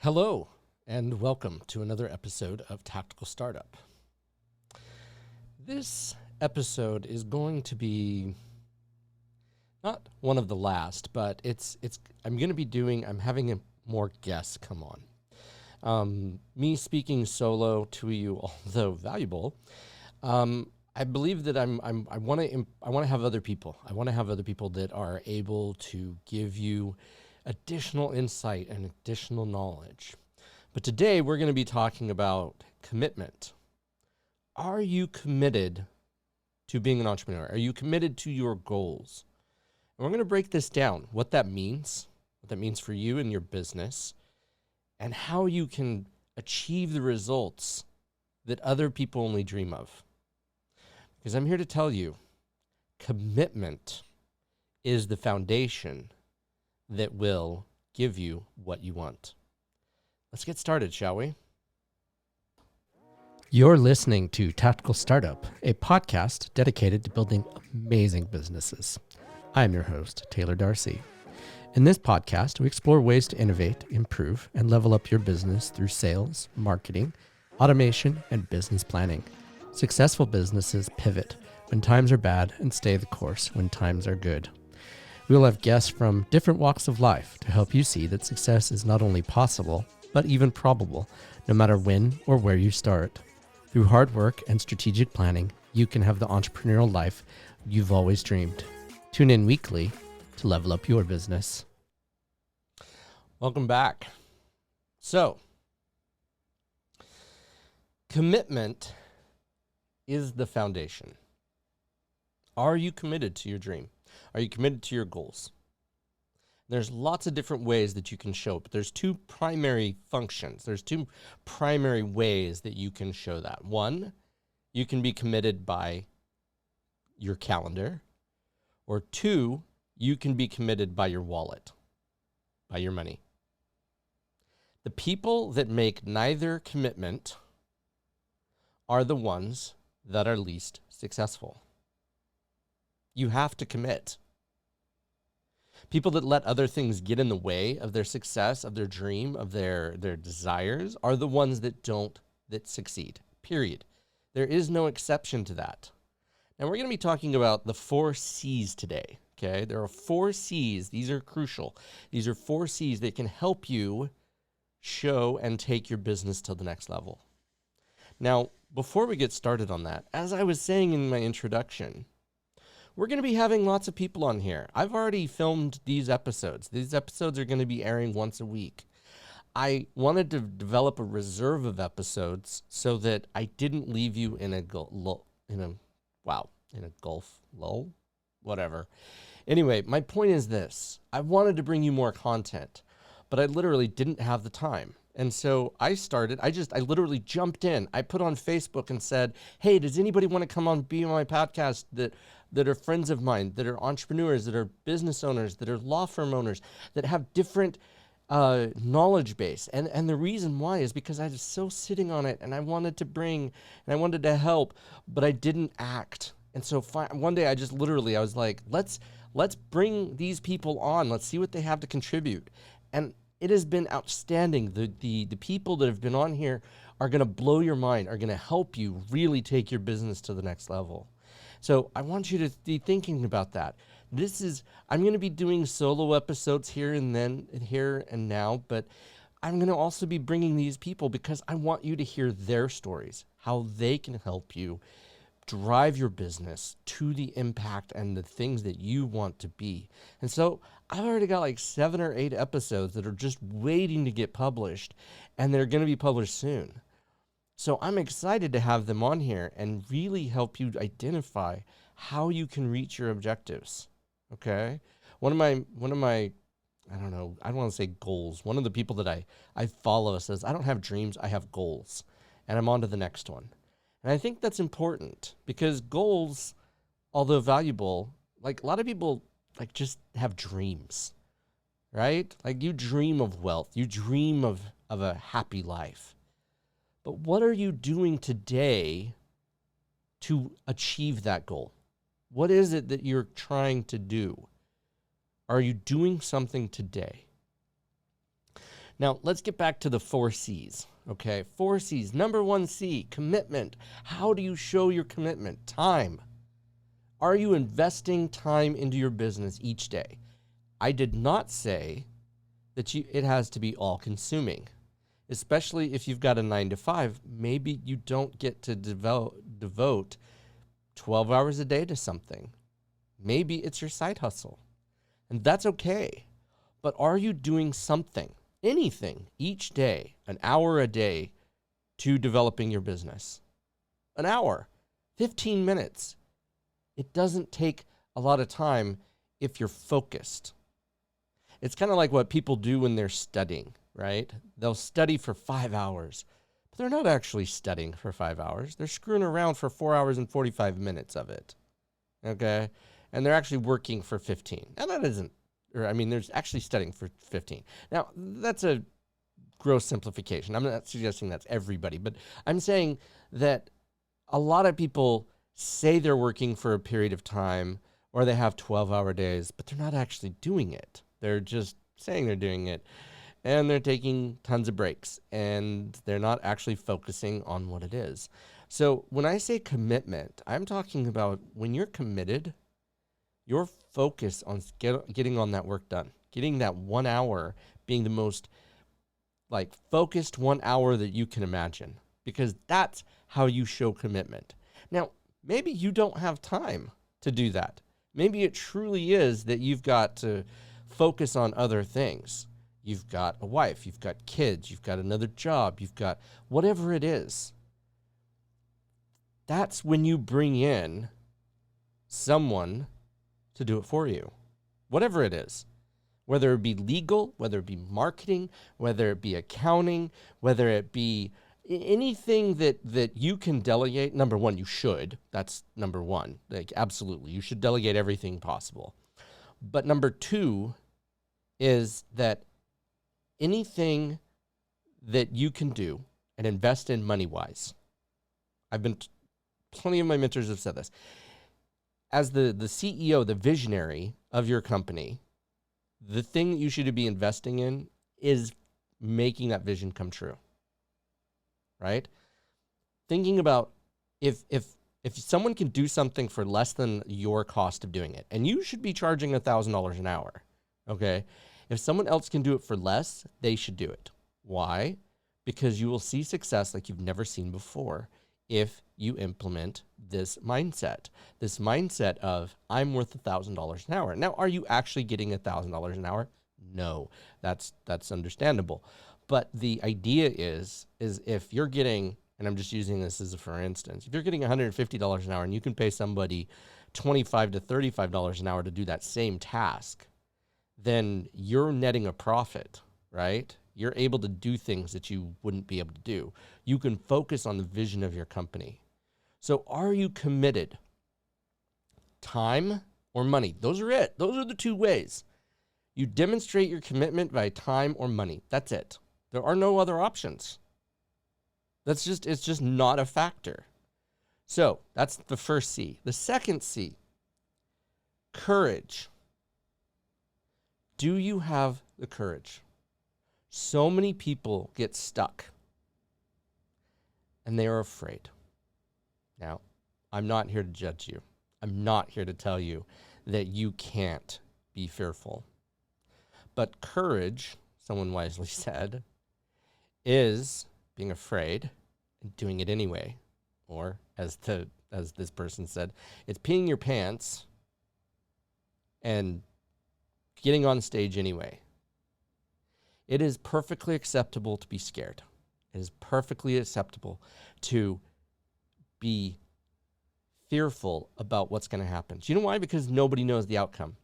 Hello, and welcome to another episode of Tactical Startup. This episode is going to be not one of the last, but I'm having more guests come on. Me speaking solo to you, although valuable, I believe that I want to have other people. I want to have other people that are able to give you additional insight and additional knowledge. But today we're going to be talking about commitment. Are you committed to being an entrepreneur? Are you committed to your goals? And we're going to break this down, what that means for you and your business, and how you can achieve the results that other people only dream of. Because I'm here to tell you, commitment is the foundation that will give you what you want. Let's get started, shall we? You're listening to Tactical Startup, a podcast dedicated to building amazing businesses. I'm your host, Taylor Darcy. In this podcast, we explore ways to innovate, improve, and level up your business through sales, marketing, automation, and business planning. Successful businesses pivot when times are bad and stay the course when times are good. We will have guests from different walks of life to help you see that success is not only possible, but even probable, no matter when or where you start. Through hard work and strategic planning, you can have the entrepreneurial life you've always dreamed. Tune in weekly to level up your business. Welcome back. So, commitment is the foundation. Are you committed to your dream? Are you committed to your goals? There's lots of different ways that you can show it, but there's two primary functions. There's two primary ways that you can show that. One, you can be committed by your calendar, or two, you can be committed by your wallet, by your money. The people that make neither commitment are the ones that are least successful. You have to commit. People that let other things get in the way of their success, of their dream, of their desires, are the ones that succeed, period. There is no exception to that. And we're going to be talking about the 4 C's today, okay? There are 4 C's. These are crucial. These are 4 C's that can help you show and take your business to the next level. Now, before we get started on that, as I was saying in my introduction, we're going to be having lots of people on here. I've already filmed these episodes. These episodes are going to be airing once a week. I wanted to develop a reserve of episodes so that I didn't leave you in a gulf lull, whatever. Anyway, my point is this. I wanted to bring you more content, but I literally didn't have the time. And so I literally jumped in. I put on Facebook and said, hey, does anybody want to come on, be on my podcast that are friends of mine, that are entrepreneurs, that are business owners, that are law firm owners, that have different knowledge base. And the reason why is because I was so sitting on it and I wanted to help, but I didn't act. And so one day I was like, let's bring these people on. Let's see what they have to contribute. And it has been outstanding. The people that have been on here are going to blow your mind, are going to help you really take your business to the next level. So I want you to be thinking about that. I'm going to be doing solo episodes here and now, but I'm going to also be bringing these people because I want you to hear their stories, how they can help you drive your business to the impact and the things that you want to be. And so I've already got like 7 or 8 episodes that are just waiting to get published, and they're going to be published soon. So I'm excited to have them on here and really help you identify how you can reach your objectives. Okay? One of my I don't want to say goals. One of the people that I follow says, I don't have dreams, I have goals. And I'm on to the next one. And I think that's important because goals, although valuable, like a lot of people like just have dreams, right? Like you dream of wealth, you dream of a happy life. But what are you doing today to achieve that goal? What is it that you're trying to do? Are you doing something today? Now, let's get back to the 4 C's. Okay, 4 C's. Number 1 C, commitment. How do you show your commitment? Time. Are you investing time into your business each day? I did not say that it has to be all-consuming, especially if you've got a 9 to 5. Maybe you don't get to devote 12 hours a day to something. Maybe it's your side hustle, and that's okay. But are you doing something, anything, each day, an hour a day to developing your business? An hour, 15 minutes. It doesn't take a lot of time if you're focused. It's kind of like what people do when they're studying, right? They'll study for 5 hours, but they're not actually studying for 5 hours. They're screwing around for 4 hours and 45 minutes of it, okay? And they're actually working for 15. Now, that isn't, there's actually studying for 15. Now, that's a gross simplification. I'm not suggesting that's everybody, but I'm saying that a lot of people say they're working for a period of time or they have 12-hour days, but they're not actually doing it. They're just saying they're doing it, and they're taking tons of breaks, and they're not actually focusing on what it is. So when I say commitment, I'm talking about when you're committed, your focus on getting on that work done, getting that 1 hour being the most focused 1 hour that you can imagine, because that's how you show commitment. Now, maybe you don't have time to do that. Maybe it truly is that you've got to focus on other things. You've got a wife, you've got kids, you've got another job, you've got whatever it is. That's when you bring in someone to do it for you, whatever it is, whether it be legal, whether it be marketing, whether it be accounting, whether it be anything that you can delegate. Number one, you should. That's number one. Absolutely, you should delegate everything possible. But number two is that anything that you can do and invest in money-wise, plenty of my mentors have said this, as the CEO, the visionary of your company, the thing that you should be investing in is making that vision come true, right? Thinking about if someone can do something for less than your cost of doing it, and you should be charging $1,000 an hour, okay? If someone else can do it for less, they should do it. Why? Because you will see success like you've never seen before if you implement this mindset of I'm worth $1,000 an hour. Now, are you actually getting $1,000 an hour? No, that's understandable. But the idea is if you're getting, and I'm just using this as a for instance, if you're getting $150 an hour and you can pay somebody $25 to $35 an hour to do that same task, then you're netting a profit, right? You're able to do things that you wouldn't be able to do. You can focus on the vision of your company. So are you committed? Time or money? Those are it. Those are the two ways. You demonstrate your commitment by time or money. That's it. There are no other options. It's just not a factor. So that's the first C. The second C, courage. Do you have the courage? So many people get stuck and they are afraid. Now, I'm not here to judge you. I'm not here to tell you that you can't be fearful. But courage, someone wisely said, is being afraid and doing it anyway. Or as this person said, it's peeing your pants and getting on stage anyway. It is perfectly acceptable to be scared. It is perfectly acceptable to be fearful about what's going to happen. Do you know why? Because nobody knows the outcome.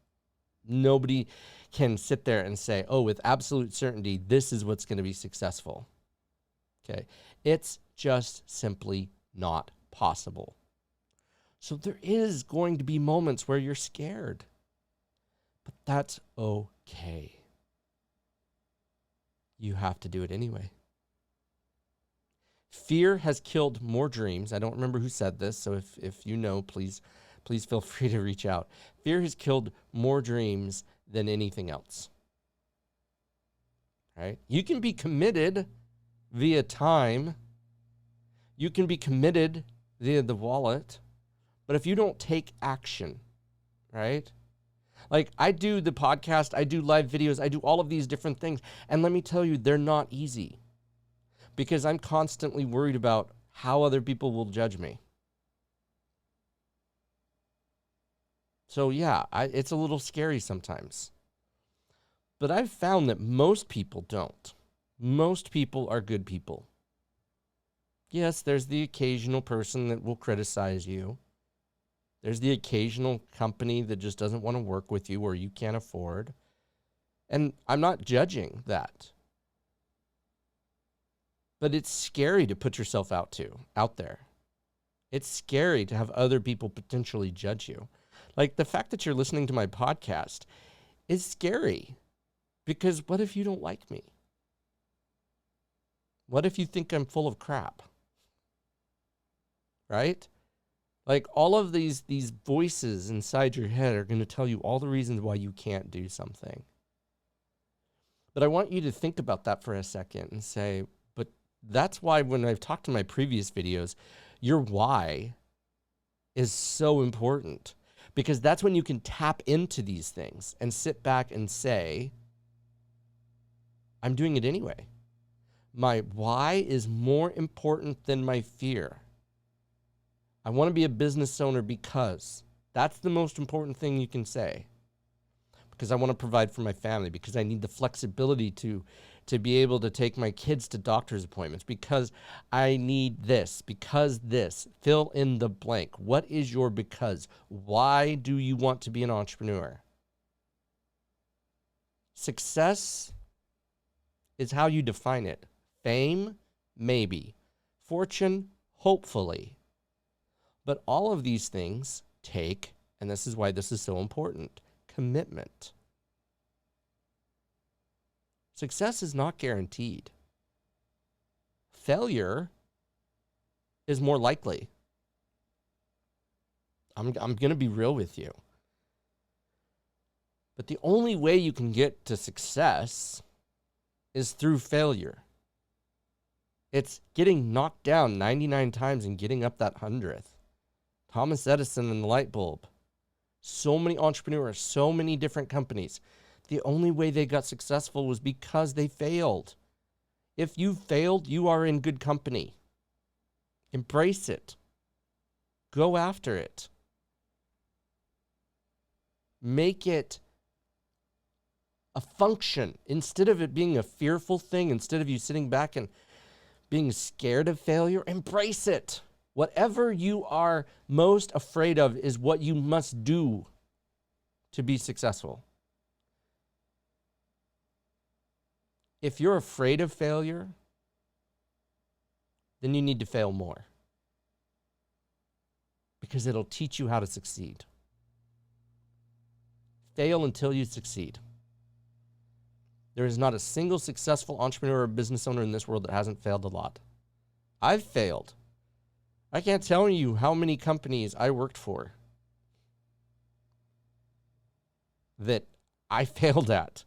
Nobody can sit there and say, oh, with absolute certainty, this is what's going to be successful. Okay. It's just simply not possible. So there is going to be moments where you're scared, but that's okay. You have to do it anyway. Fear has killed more dreams. I don't remember who said this, so if you know, please feel free to reach out. Fear has killed more dreams than anything else. right? You can be committed via time. You can be committed via the wallet. But if you don't take action, right? Like I do the podcast, I do live videos, I do all of these different things. And let me tell you, they're not easy because I'm constantly worried about how other people will judge me. So yeah, it's a little scary sometimes. But I've found that most people don't. Most people are good people. Yes, there's the occasional person that will criticize you. There's the occasional company that just doesn't want to work with you or you can't afford. And I'm not judging that. But it's scary to put yourself out there. It's scary to have other people potentially judge you. Like the fact that you're listening to my podcast is scary because what if you don't like me? What if you think I'm full of crap? Right? Like all of these voices inside your head are going to tell you all the reasons why you can't do something. But I want you to think about that for a second and say, but that's why when I've talked in my previous videos, your why is so important because that's when you can tap into these things and sit back and say, I'm doing it anyway. My why is more important than my fear. I want to be a business owner because that's the most important thing you can say. Because I want to provide for my family, because I need the flexibility to be able to take my kids to doctor's appointments, because I need this, because this, fill in the blank. What is your because? Why do you want to be an entrepreneur? Success is how you define it. Fame, maybe. Fortune, hopefully. But all of these things take, and this is why this is so important, commitment. Success is not guaranteed. Failure is more likely. I'm going to be real with you. But the only way you can get to success is through failure. It's getting knocked down 99 times and getting up that 100th. Thomas Edison and the light bulb. So many entrepreneurs, so many different companies. The only way they got successful was because they failed. If you failed, you are in good company. Embrace it. Go after it. Make it a function. Instead of it being a fearful thing, instead of you sitting back and being scared of failure, embrace it. Whatever you are most afraid of is what you must do to be successful. If you're afraid of failure, then you need to fail more. Because it'll teach you how to succeed. Fail until you succeed. There is not a single successful entrepreneur or business owner in this world that hasn't failed a lot. I've failed. I can't tell you how many companies I worked for that I failed at.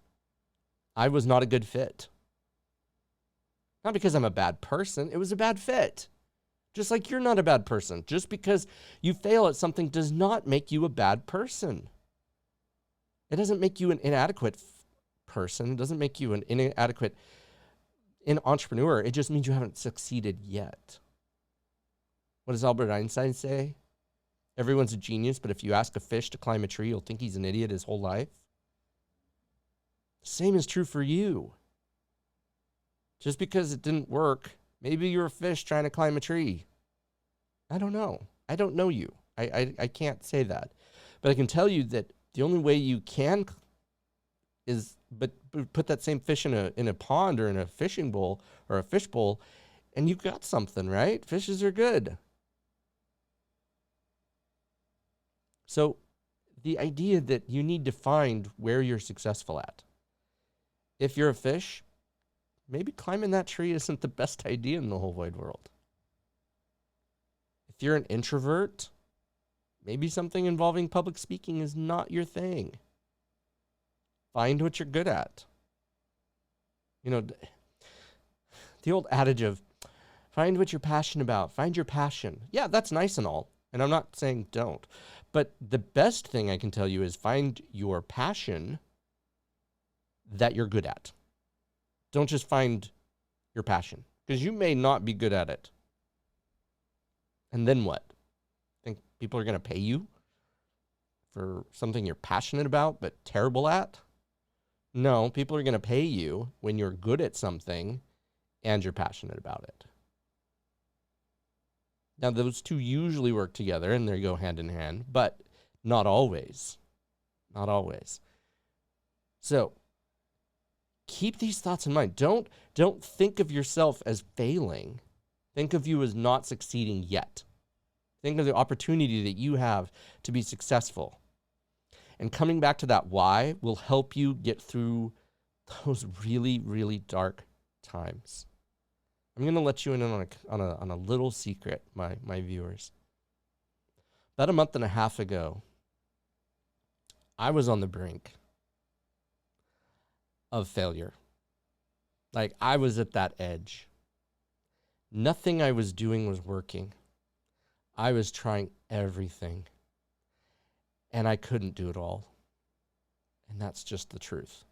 I was not a good fit. Not because I'm a bad person. It was a bad fit. Just like you're not a bad person. Just because you fail at something does not make you a bad person. It doesn't make you an inadequate person. It doesn't make you an inadequate entrepreneur. It just means you haven't succeeded yet. What does Albert Einstein say? Everyone's a genius, but if you ask a fish to climb a tree, you'll think he's an idiot his whole life. The same is true for you. Just because it didn't work, maybe you're a fish trying to climb a tree. I don't know. I don't know you. I can't say that. But I can tell you that the only way you can is but put that same fish in a pond or in a fishing bowl or a fish bowl, and you've got something, right? Fishes are good. So the idea that you need to find where you're successful at. If you're a fish, maybe climbing that tree isn't the best idea in the whole wide world. If you're an introvert, maybe something involving public speaking is not your thing. Find what you're good at. You know, the old adage of find what you're passionate about, find your passion. Yeah, that's nice and all. And I'm not saying don't. But the best thing I can tell you is find your passion that you're good at. Don't just find your passion, because you may not be good at it. And then what? Think people are going to pay you for something you're passionate about but terrible at? No, people are going to pay you when you're good at something and you're passionate about it. Now, those two usually work together and they go hand in hand, but not always. Not always. So, keep these thoughts in mind. Don't think of yourself as failing. Think of you as not succeeding yet. Think of the opportunity that you have to be successful. And coming back to that why will help you get through those really, really dark times. I'm going to let you in on a little secret, my viewers. About a month and a half ago, I was on the brink of failure. Like, I was at that edge. Nothing I was doing was working. I was trying everything, and I couldn't do it all. And that's just the truth.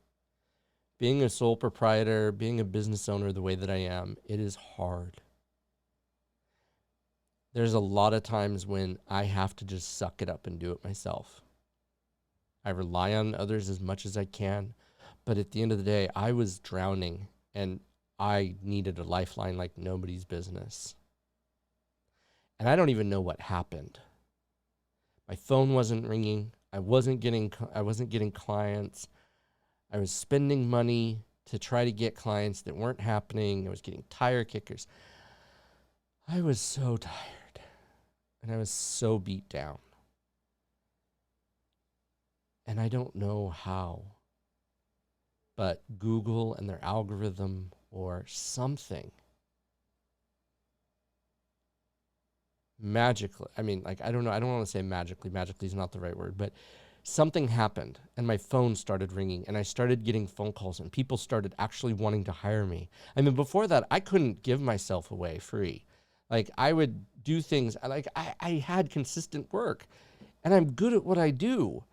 Being a sole proprietor, being a business owner the way that I am, it is hard. There's a lot of times when I have to just suck it up and do it myself. I rely on others as much as I can, but at the end of the day, I was drowning and I needed a lifeline like nobody's business. And I don't even know what happened. My phone wasn't ringing. I wasn't getting clients. I was spending money to try to get clients that weren't happening. I was getting tire kickers. I was so tired and I was so beat down. And I don't know how, but Google and their algorithm or something magically, I don't know, I don't want to say magically is not the right word, but something happened and my phone started ringing and I started getting phone calls and people started actually wanting to hire me. I mean, before that, I couldn't give myself away free. Like, I would do things, I had consistent work and I'm good at what I do.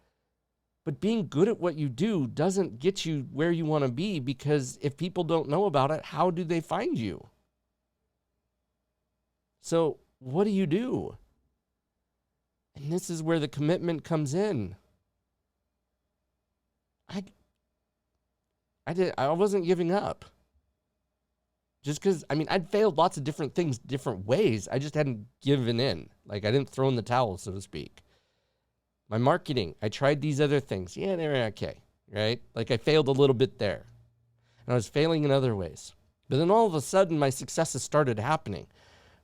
But being good at what you do doesn't get you where you want to be, because if people don't know about it, how do they find you? So what do you do? And this is where the commitment comes in. I wasn't giving up. Just because, I'd failed lots of different things, different ways. I just hadn't given in. Like, I didn't throw in the towel, so to speak. My marketing, I tried these other things. Yeah, they were okay, right? Like, I failed a little bit there. And I was failing in other ways. But then all of a sudden, my successes started happening.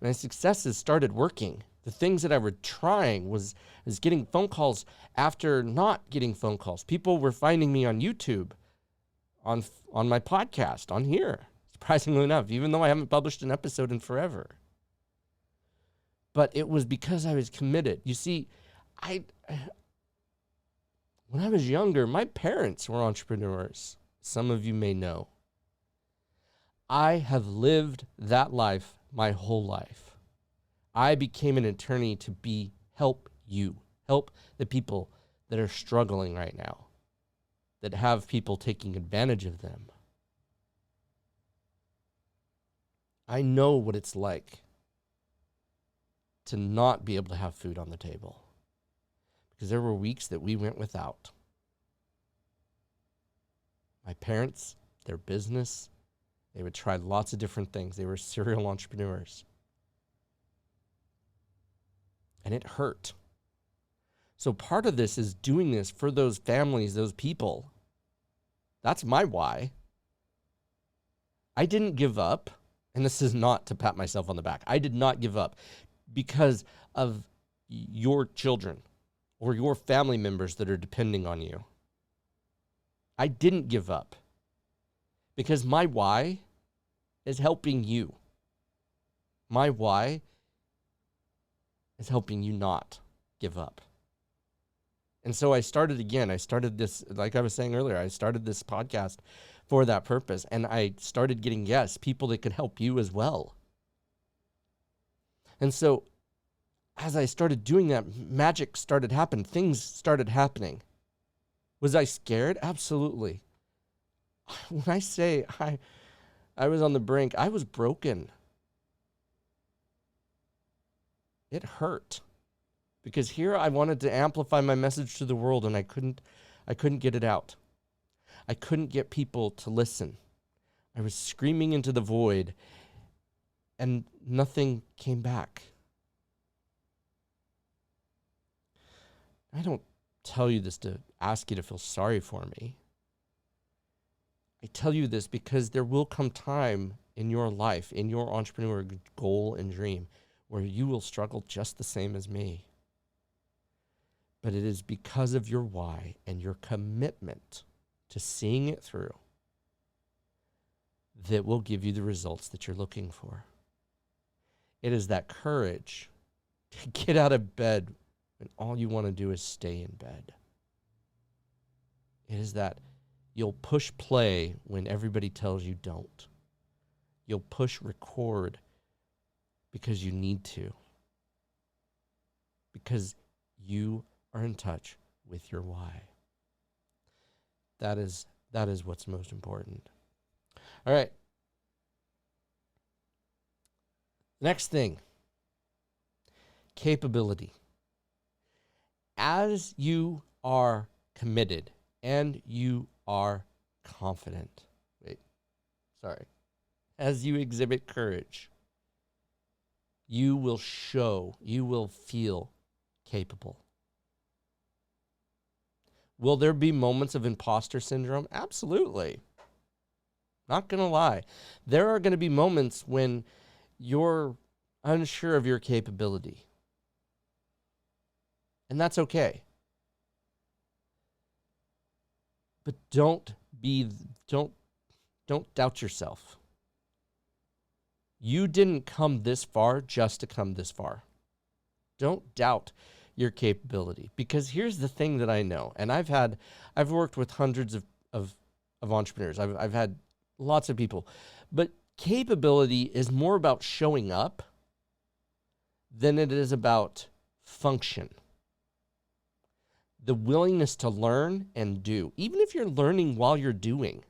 My successes started working. The things that I were trying was getting phone calls after not getting phone calls. People were finding me on YouTube, on my podcast, on here, surprisingly enough, even though I haven't published an episode in forever. But it was because I was committed. You see, when I was younger, my parents were entrepreneurs. Some of you may know. I have lived that life my whole life. I became an attorney to help the people that are struggling right now, that have people taking advantage of them. I know what it's like to not be able to have food on the table, because there were weeks that we went without. My parents, their business, they would try lots of different things. They were serial entrepreneurs. And it hurt. So part of this is doing this for those families, those people. That's my why. I didn't give up. And this is not to pat myself on the back. I did not give up because of your children or your family members that are depending on you. I didn't give up because my why is helping you. My why is helping you not give up. And so I started again. I started this, like I was saying earlier, I started this podcast for that purpose. And I started getting guests, people that could help you as well. And so as I started doing that, magic started happening. Things started happening. Was I scared? Absolutely. When I say I was on the brink, I was broken. It hurt. Because here I wanted to amplify my message to the world, and I couldn't get it out. I couldn't get people to listen. I was screaming into the void, and nothing came back. I don't tell you this to ask you to feel sorry for me. I tell you this because there will come time in your life, in your entrepreneur goal and dream, where you will struggle just the same as me. But it is because of your why and your commitment to seeing it through that will give you the results that you're looking for. It is that courage to get out of bed when all you want to do is stay in bed. It is that you'll push play when everybody tells you don't. You'll push record because you need to. Because you are in touch with your why. That is what's most important. All right. Next thing. Capability. As you are committed and you are confident. As you exhibit courage, you will feel capable. Will there be moments of imposter syndrome? Absolutely. Not going to lie. There are going to be moments when you're unsure of your capability. And that's okay. But don't doubt yourself. You didn't come this far just to come this far. Don't doubt your capability, because here's the thing that I know, and I've worked with hundreds of entrepreneurs. I've had lots of people, but capability is more about showing up than it is about function. The willingness to learn and do, even if you're learning while you're doing.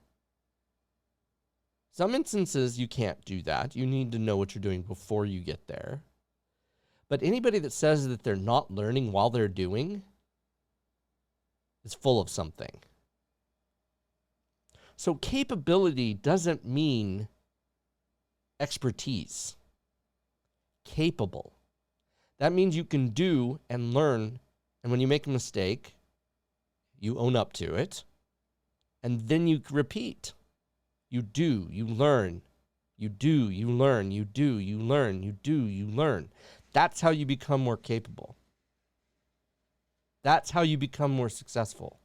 Some instances you can't do that. You need to know what you're doing before you get there. But anybody that says that they're not learning while they're doing is full of something. So capability doesn't mean expertise. Capable. That means you can do and learn, and when you make a mistake, you own up to it, and then you repeat. You do, you learn. You do, you learn. You do, you learn. You do, you learn. That's how you become more capable. That's how you become more successful.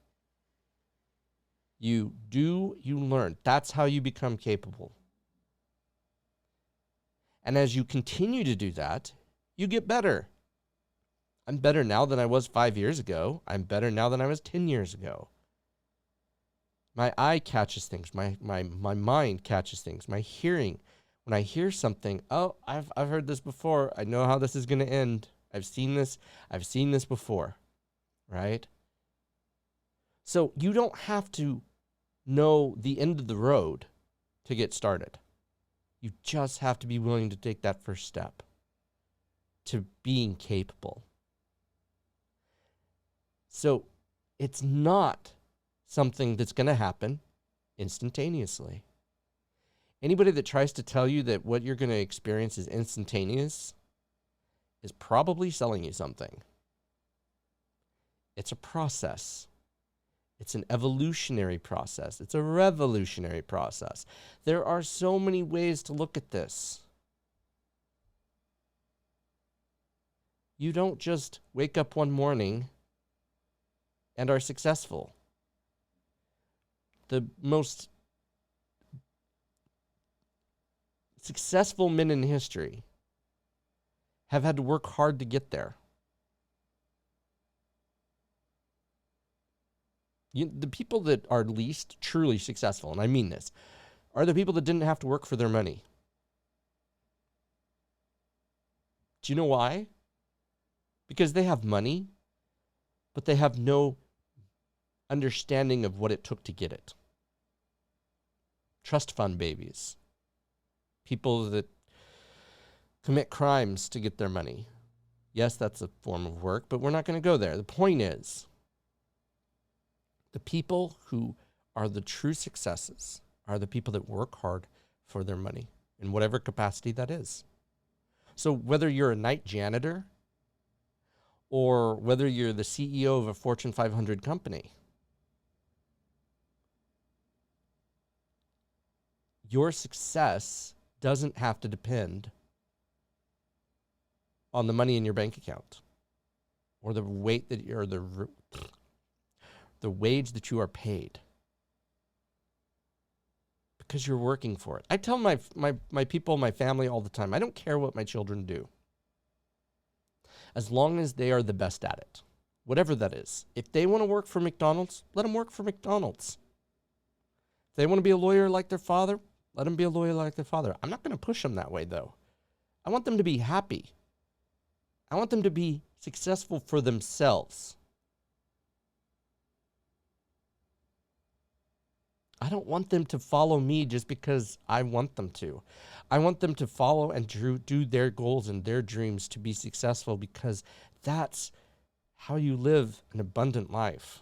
You do, you learn. That's how you become capable. And as you continue to do that, you get better. I'm better now than I was 5 years ago. I'm better now than I was 10 years ago. My eye catches things. My mind catches things. My hearing, when I hear something, oh, I've heard this before. I know how this is going to end. I've seen this before, right? So you don't have to know the end of the road to get started. You just have to be willing to take that first step to being capable. So it's not something that's going to happen instantaneously. Anybody that tries to tell you that what you're going to experience is instantaneous is probably selling you something. It's a process. It's an evolutionary process. It's a revolutionary process. There are so many ways to look at this. You don't just wake up one morning and are successful. The most successful men in history have had to work hard to get there. The people that are least truly successful, and I mean this, are the people that didn't have to work for their money. Do you know why? Because they have money, but they have no understanding of what it took to get it. Trust fund babies. People that commit crimes to get their money. Yes, that's a form of work, but we're not going to go there. The point is, the people who are the true successes are the people that work hard for their money in whatever capacity that is. So whether you're a night janitor or whether you're the CEO of a Fortune 500 company, your success doesn't have to depend on the money in your bank account or the weight that you're the wage that you are paid, because you're working for it. I tell my people, my family all the time, I don't care what my children do, as long as they are the best at it, whatever that is. If they want to work for McDonald's, let them work for McDonald's. If they want to be a lawyer like their father, let them be a lawyer like their father. I'm not going to push them that way, though. I want them to be happy. I want them to be successful for themselves. I don't want them to follow me just because I want them to. I want them to follow and do their goals and their dreams to be successful, because that's how you live an abundant life.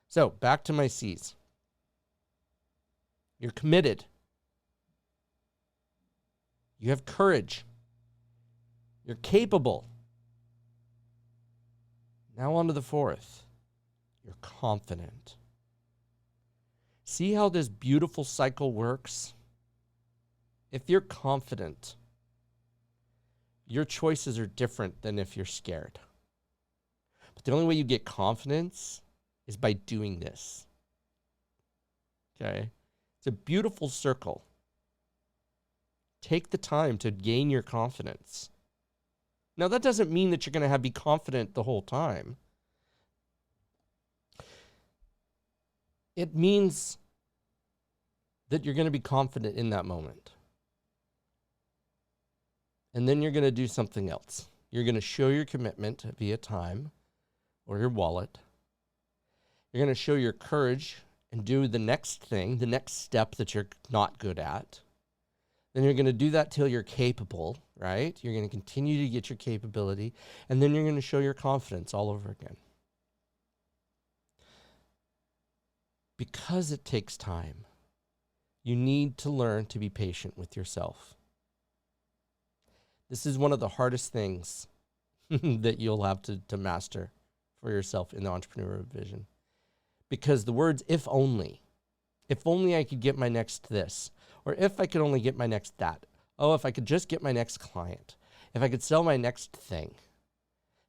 So back to my C's. You're committed. You have courage. You're capable. Now on to the fourth. You're confident. See how this beautiful cycle works? If you're confident, your choices are different than if you're scared. But the only way you get confidence is by doing this. Okay? It's a beautiful circle. Take the time to gain your confidence. Now, that doesn't mean that you're going to be confident the whole time. It means that you're going to be confident in that moment. And then you're going to do something else. You're going to show your commitment via time or your wallet. You're going to show your courage and do the next thing, the next step that you're not good at. Then you're going to do that till you're capable, right? You're going to continue to get your capability. And then you're going to show your confidence all over again. Because it takes time, you need to learn to be patient with yourself. This is one of the hardest things that you'll have to master for yourself in the entrepreneurial vision. Because the words if only I could get my next this, or if I could only get my next that, oh, if I could just get my next client, if I could sell my next thing,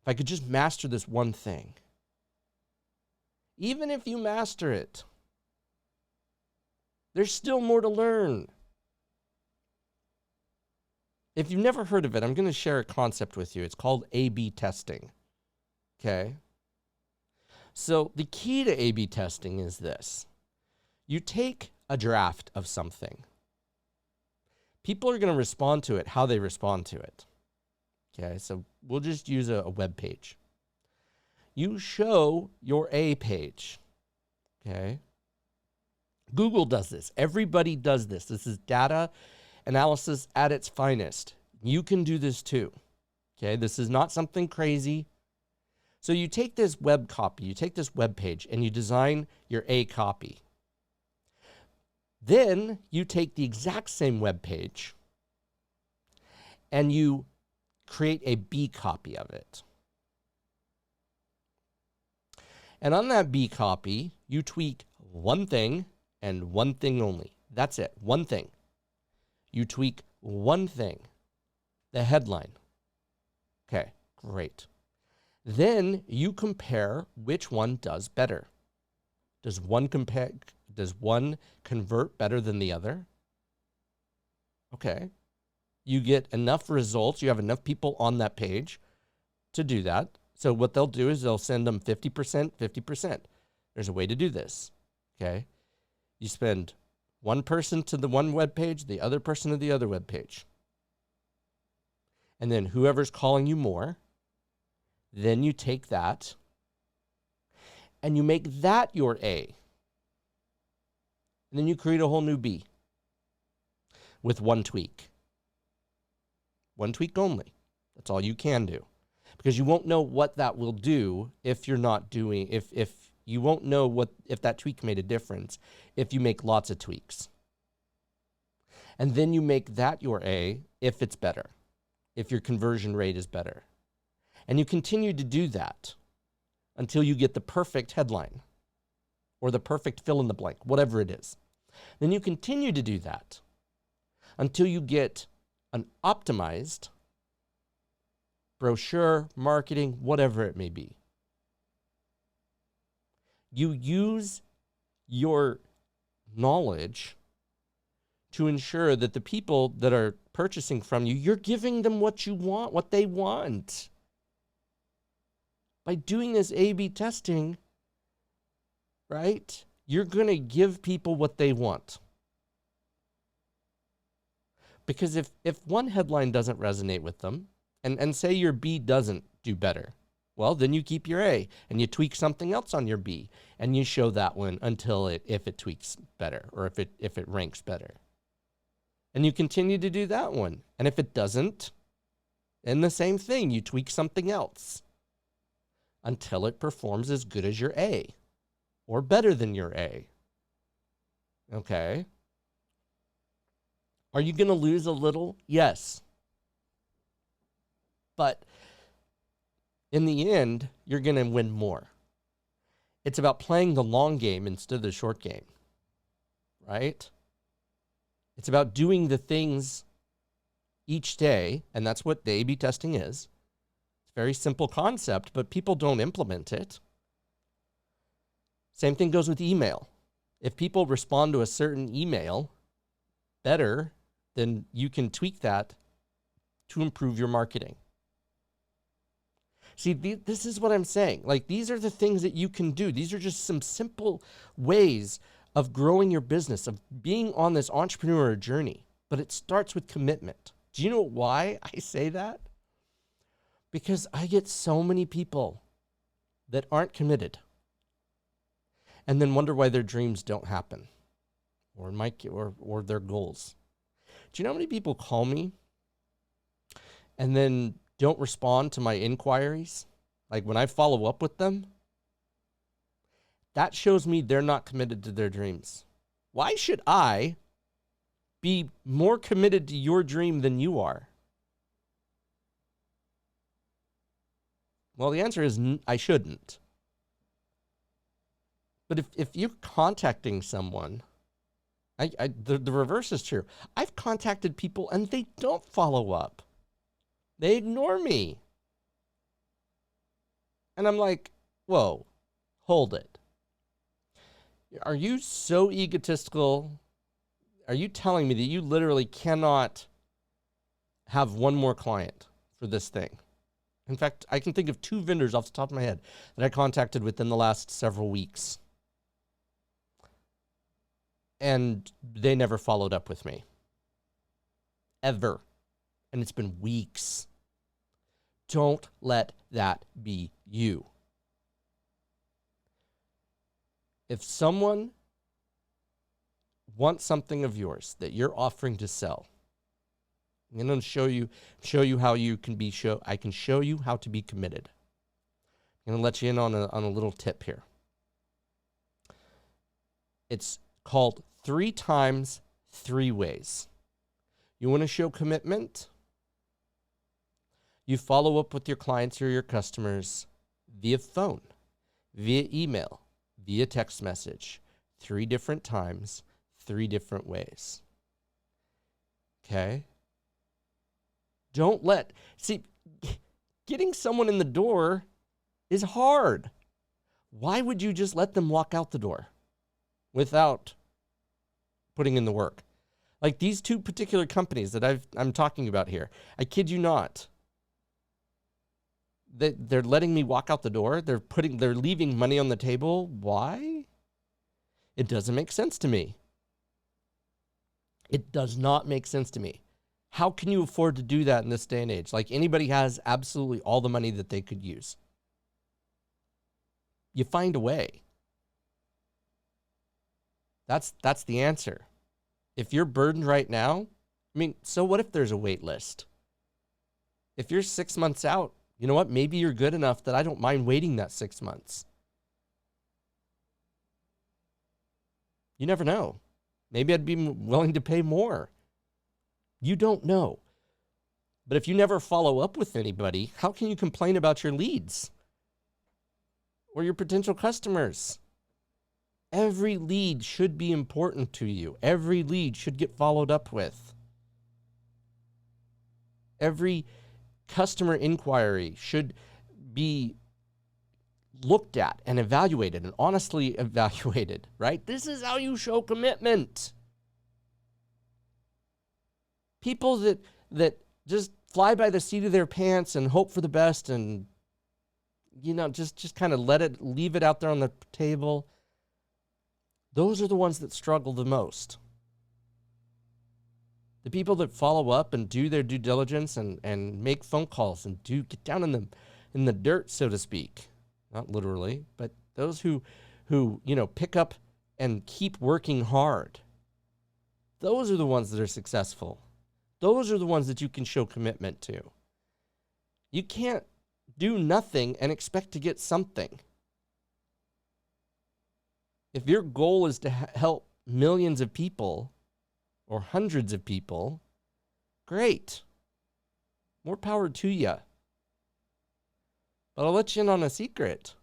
if I could just master this one thing. Even if you master it, there's still more to learn. If you've never heard of it, I'm going to share a concept with you. It's called A/B testing. Okay? So the key to A/B testing is this. You take a draft of something. People are going to respond to it how they respond to it. Okay? So we'll just use a web page. You show your A page. Okay? Google does this. Everybody does this. This is data analysis at its finest. You can do this too. Okay, this is not something crazy. So you take this web copy, you take this web page, and you design your A copy. Then you take the exact same web page and you create a B copy of it. And on that B copy, you tweak one thing and one thing only. That's it, one thing. You tweak one thing, the headline. Okay, great. Then you compare which one does better. Does one convert better than the other? Okay. You get enough results, you have enough people on that page to do that. So what they'll do is they'll send them 50%, 50%. There's a way to do this, okay? You spend one person to the one web page, the other person to the other web page. And then whoever's calling you more, then you take that and you make that your A. And then you create a whole new B with one tweak. One tweak only. That's all you can do. Because you won't know what that will do if you're not doing, if you won't know if that tweak made a difference if you make lots of tweaks. And then you make that your A if it's better, if your conversion rate is better. And you continue to do that until you get the perfect headline or the perfect fill in the blank, whatever it is. Then you continue to do that until you get an optimized brochure, marketing, whatever it may be. You use your knowledge to ensure that the people that are purchasing from you, you're giving them what you want, what they want. By doing this A/B testing, right, you're going to give people what they want. Because if one headline doesn't resonate with them, and say your B doesn't do better, well, then you keep your A and you tweak something else on your B and you show that one until if it tweaks better or if it ranks better. And you continue to do that one. And if it doesn't, then the same thing, you tweak something else until it performs as good as your A or better than your A. Okay. Are you going to lose a little? Yes. But in the end, you're going to win more. It's about playing the long game instead of the short game, right? It's about doing the things each day, and that's what the A/B testing is. It's a very simple concept, but people don't implement it. Same thing goes with email. If people respond to a certain email better, then you can tweak that to improve your marketing. See, this is what I'm saying. Like, these are the things that you can do. These are just some simple ways of growing your business, of being on this entrepreneur journey. But it starts with commitment. Do you know why I say that? Because I get so many people that aren't committed and then wonder why their dreams don't happen or their goals. Do you know how many people call me and then don't respond to my inquiries? Like when I follow up with them, that shows me they're not committed to their dreams. Why should I be more committed to your dream than you are? Well, the answer is I shouldn't. But if you're contacting someone, the reverse is true. I've contacted people and they don't follow up. They ignore me. And I'm like, whoa, hold it. Are you so egotistical? Are you telling me that you literally cannot have one more client for this thing? In fact, I can think of 2 vendors off the top of my head that I contacted within the last several weeks. And they never followed up with me. Ever. And it's been weeks. Don't let that be you. If someone wants something of yours that you're offering to sell, I'm going to show you how you can be I can show you how to be committed. I'm going to let you in on a little tip here. It's called 3 times 3 ways. You want to show commitment? You follow up with your clients or your customers via phone, via email, via text message, 3 different times, 3 different ways. Okay? Getting someone in the door is hard. Why would you just let them walk out the door without putting in the work? Like these 2 particular companies that I'm talking about here, I kid you not. They're letting me walk out the door. They're leaving money on the table. Why? It doesn't make sense to me. It does not make sense to me. How can you afford to do that in this day and age? Like, anybody has absolutely all the money that they could use. You find a way. That's the answer. If you're burdened right now, I mean, so what if there's a wait list? If you're 6 months out, you know what? Maybe you're good enough that I don't mind waiting that 6 months. You never know. Maybe I'd be willing to pay more. You don't know. But if you never follow up with anybody, how can you complain about your leads or your potential customers? Every lead should be important to you. Every lead should get followed up with. Every customer inquiry should be looked at and evaluated and honestly evaluated, right? This is how you show commitment. People that just fly by the seat of their pants and hope for the best and, just kind of leave it out there on the table. Those are the ones that struggle the most. The people that follow up and do their due diligence and make phone calls and get down in the dirt, so to speak. Not literally, but those who pick up and keep working hard. Those are the ones that are successful. Those are the ones that you can show commitment to. You can't do nothing and expect to get something. If your goal is to help millions of people or hundreds of people, great. More power to you. But I'll let you in on a secret.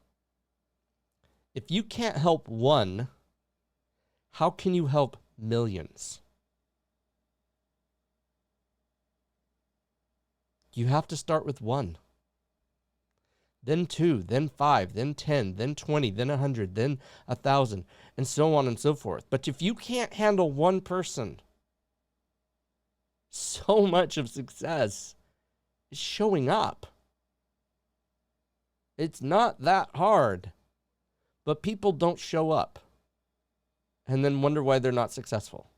If you can't help one, how can you help millions? You have to start with one. Then 2, then 5, then 10, then 20, then 100, then 1,000, and so on and so forth. But if you can't handle one person, so much of success is showing up. It's not that hard, but people don't show up and then wonder why they're not successful.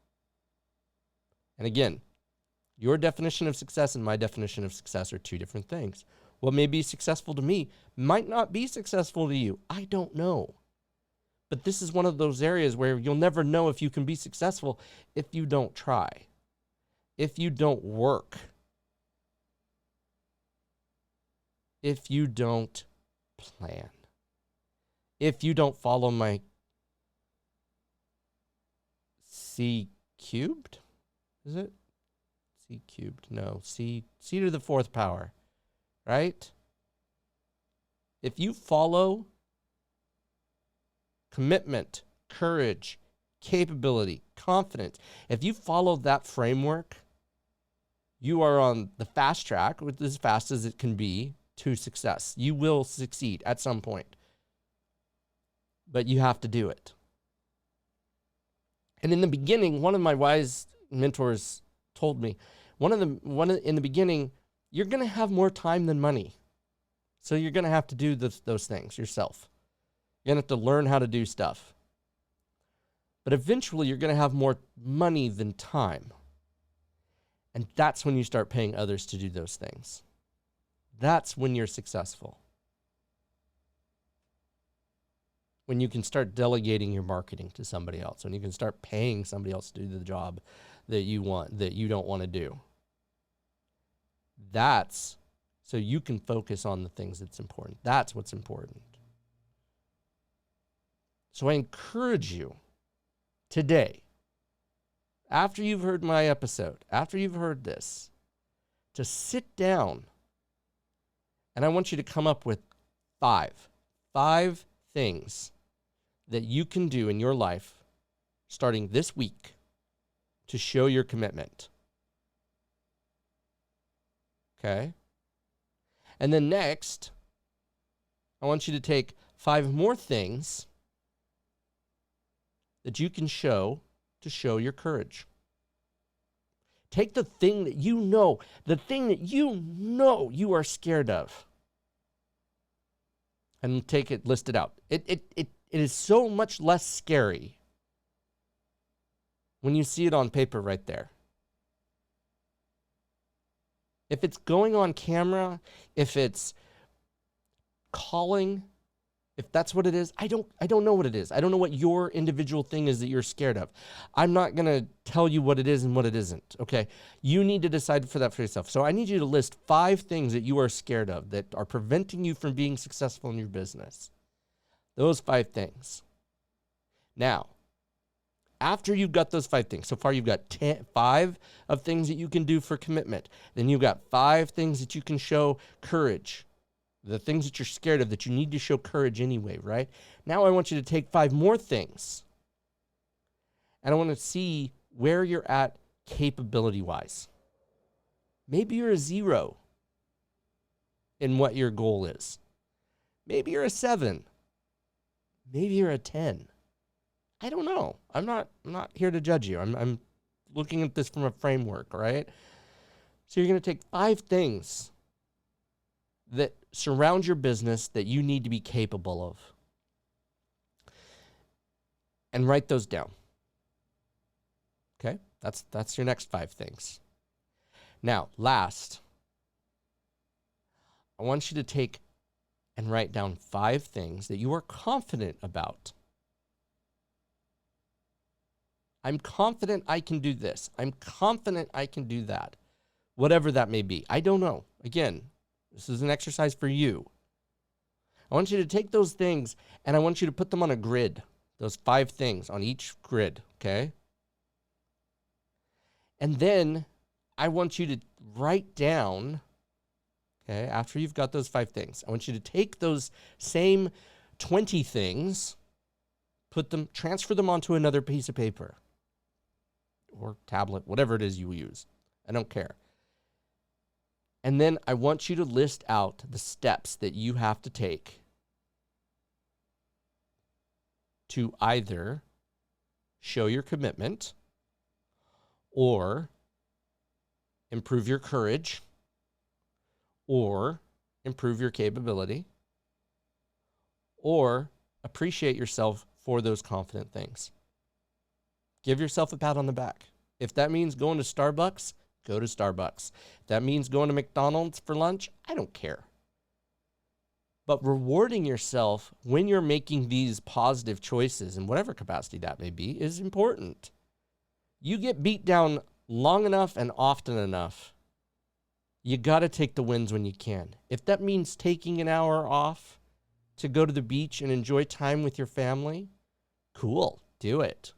And again, your definition of success and my definition of success are two different things. What may be successful to me might not be successful to you. I don't know. But this is one of those areas where you'll never know if you can be successful if you don't try, if you don't work, if you don't plan, if you don't follow my C cubed, is it? C cubed, no, C to the fourth power, right? If you follow commitment, courage, capability, confidence, if you follow that framework, you are on the fast track, with as fast as it can be, to success. You will succeed at some point, but you have to do it. And in the beginning, one of my wise mentors told me, in the beginning, you're going to have more time than money. So you're going to have to do those things yourself. You're going to have to learn how to do stuff. But eventually, you're going to have more money than time. And that's when you start paying others to do those things. That's when you're successful. When you can start delegating your marketing to somebody else. When you can start paying somebody else to do the job that you don't want to do. That's so you can focus on the things that's important. That's what's important. So I encourage you today, after you've heard my episode, after you've heard this, to sit down, and I want you to come up with five things that you can do in your life starting this week to show your commitment. Okay? And then next, I want you to take 5 more things that you can show to show your courage. Take the thing that you know you are scared of. and list it out. It is so much less scary when you see it on paper right there. If it's going on camera, if it's calling, if that's what it is, I don't know what it is. I don't know what your individual thing is that you're scared of. I'm not going to tell you what it is and what it isn't, okay? You need to decide for that for yourself. So I need you to list 5 things that you are scared of that are preventing you from being successful in your business. Those 5 things. Now, after you've got those 5 things, so far you've got 5 of things that you can do for commitment. Then you've got 5 things that you can show courage. The things that you're scared of that you need to show courage anyway, right? Now I want you to take 5 more things. And I want to see where you're at capability-wise. Maybe you're a 0 in what your goal is. Maybe you're a 7. Maybe you're a 10. I don't know. I'm not here to judge you. I'm looking at this from a framework, right? So you're going to take 5 things that surround your business that you need to be capable of. And write those down. Okay? That's your next 5 things. Now, last, I want you to take and write down 5 things that you are confident about. I'm confident I can do this. I'm confident I can do that. Whatever that may be. I don't know. Again, this is an exercise for you. I want you to take those things and I want you to put them on a grid. Those 5 things on each grid, okay? And then I want you to write down, okay, after you've got those 5 things, I want you to take those same 20 things, transfer them onto another piece of paper or tablet, whatever it is you use. I don't care. And then I want you to list out the steps that you have to take to either show your commitment or improve your courage or improve your capability or appreciate yourself for those confident things. Give yourself a pat on the back. If that means going to Starbucks, go to Starbucks. If that means going to McDonald's for lunch, I don't care. But rewarding yourself when you're making these positive choices, in whatever capacity that may be, is important. You get beat down long enough and often enough, you got to take the wins when you can. If that means taking an hour off to go to the beach and enjoy time with your family, cool, do it.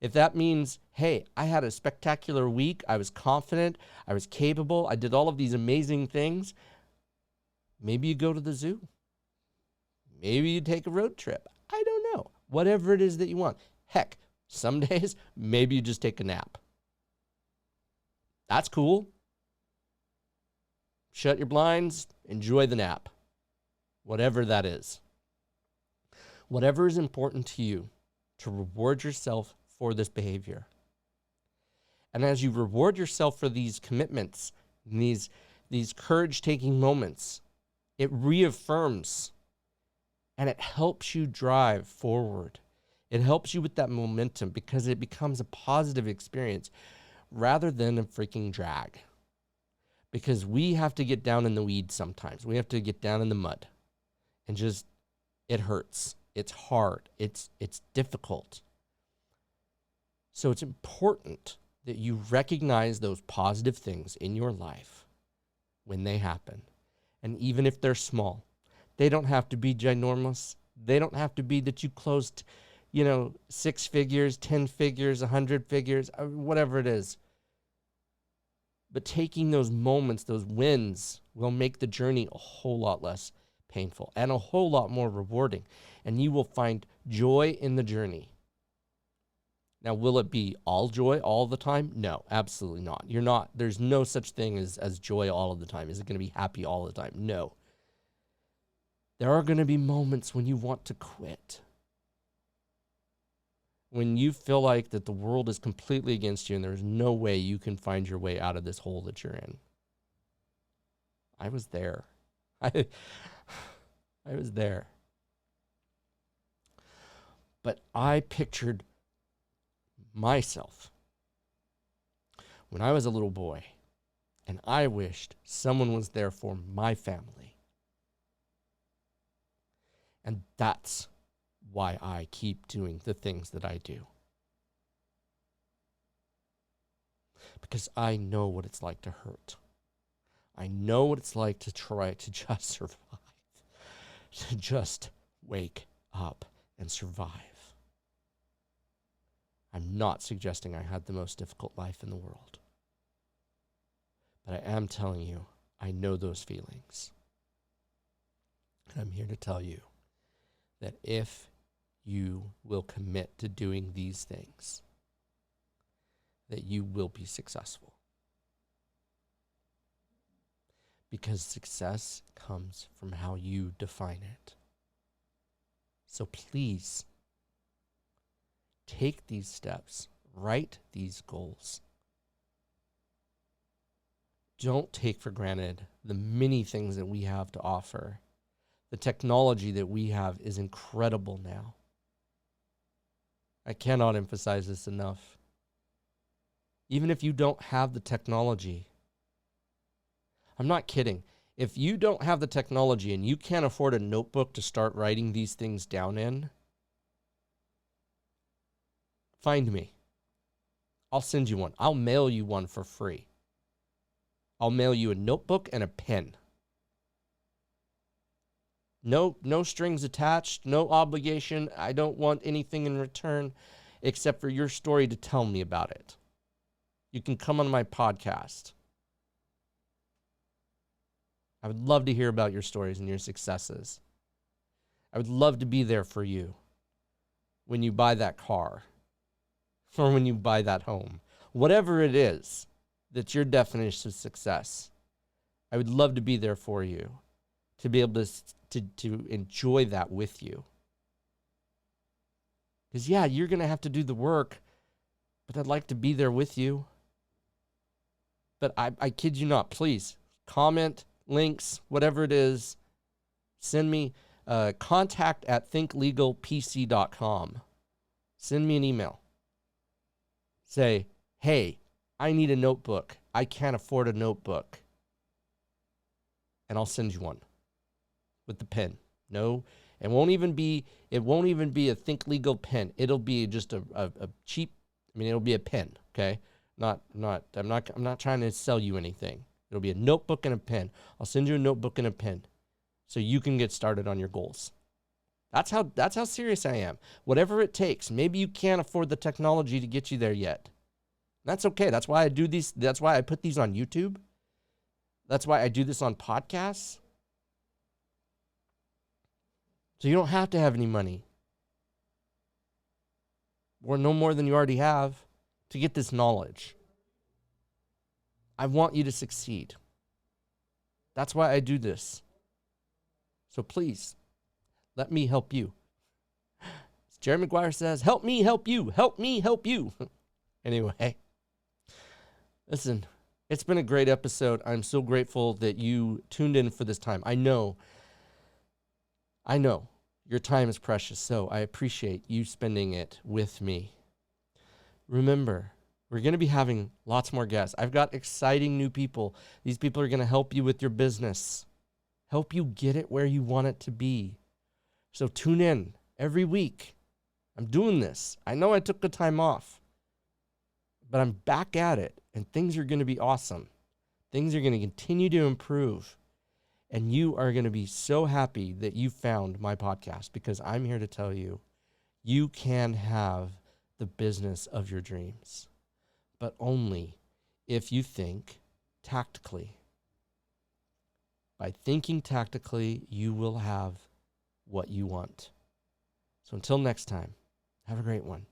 If that means, hey, I had a spectacular week, I was confident, I was capable, I did all of these amazing things, maybe you go to the zoo. Maybe you take a road trip. I don't know. Whatever it is that you want. Heck, some days, maybe you just take a nap. That's cool. Shut your blinds, enjoy the nap. Whatever that is. Whatever is important to you to reward yourself for this behavior. And as you reward yourself for these commitments, these courage-taking moments, it reaffirms and it helps you drive forward. It helps you with that momentum because it becomes a positive experience rather than a freaking drag. Because we have to get down in the weeds sometimes. We have to get down in the mud and just, it hurts. It's hard. It's difficult. So it's important that you recognize those positive things in your life when they happen. And even if they're small, they don't have to be ginormous. They don't have to be that you closed, 6 figures, 10 figures, 100 figures, whatever it is. But taking those moments, those wins, will make the journey a whole lot less painful and a whole lot more rewarding. And you will find joy in the journey. Now, will it be all joy all the time? No, absolutely not. There's no such thing as joy all of the time. Is it going to be happy all the time? No. There are going to be moments when you want to quit. When you feel like that the world is completely against you and there's no way you can find your way out of this hole that you're in. I was there. I was there. But I pictured myself when I was a little boy, and I wished someone was there for my family. And that's why I keep doing the things that I do. Because I know what it's like to hurt. I know what it's like to try to just survive. To just wake up and survive. I'm not suggesting I had the most difficult life in the world. But I am telling you, I know those feelings. And I'm here to tell you that if you will commit to doing these things, that you will be successful. Because success comes from how you define it. So please, take these steps, write these goals. Don't take for granted the many things that we have to offer. The technology that we have is incredible now. I cannot emphasize this enough. Even if you don't have the technology, I'm not kidding. If you don't have the technology and you can't afford a notebook to start writing these things down in, find me. I'll send you one. I'll mail you one for free. I'll mail you a notebook and a pen. No strings attached, no obligation. I don't want anything in return except for your story to tell me about it. You can come on my podcast. I would love to hear about your stories and your successes. I would love to be there for you when you buy that car or when you buy that home. Whatever it is that's your definition of success, I would love to be there for you, to be able to enjoy that with you. Because, yeah, you're going to have to do the work, but I'd like to be there with you. But I kid you not, please, comment, links, whatever it is, send me contact@thinklegalpc.com. Send me an email. Say, hey, I need a notebook. I can't afford a notebook. And I'll send you one with the pen. No, it won't even be a Think Legal pen. It'll be just a cheap, it'll be a pen, okay? I'm not trying to sell you anything. It'll be a notebook and a pen. I'll send you a notebook and a pen so you can get started on your goals. That's how serious I am. Whatever it takes. Maybe you can't afford the technology to get you there yet. That's okay. That's why I do these. That's why I put these on YouTube. That's why I do this on podcasts. So you don't have to have any money or no more than you already have to get this knowledge. I want you to succeed. That's why I do this. So please, let me help you. As Jerry Maguire says, help me help you. Help me help you. Anyway, listen, it's been a great episode. I'm so grateful that you tuned in for this time. I know your time is precious, so I appreciate you spending it with me. Remember, we're going to be having lots more guests. I've got exciting new people. These people are going to help you with your business, help you get it where you want it to be. So tune in every week. I'm doing this. I know I took the time off, but I'm back at it, and things are going to be awesome. Things are going to continue to improve, and you are going to be so happy that you found my podcast, because I'm here to tell you, you can have the business of your dreams, but only if you think tactically. By thinking tactically, you will have what you want. So until next time, have a great one.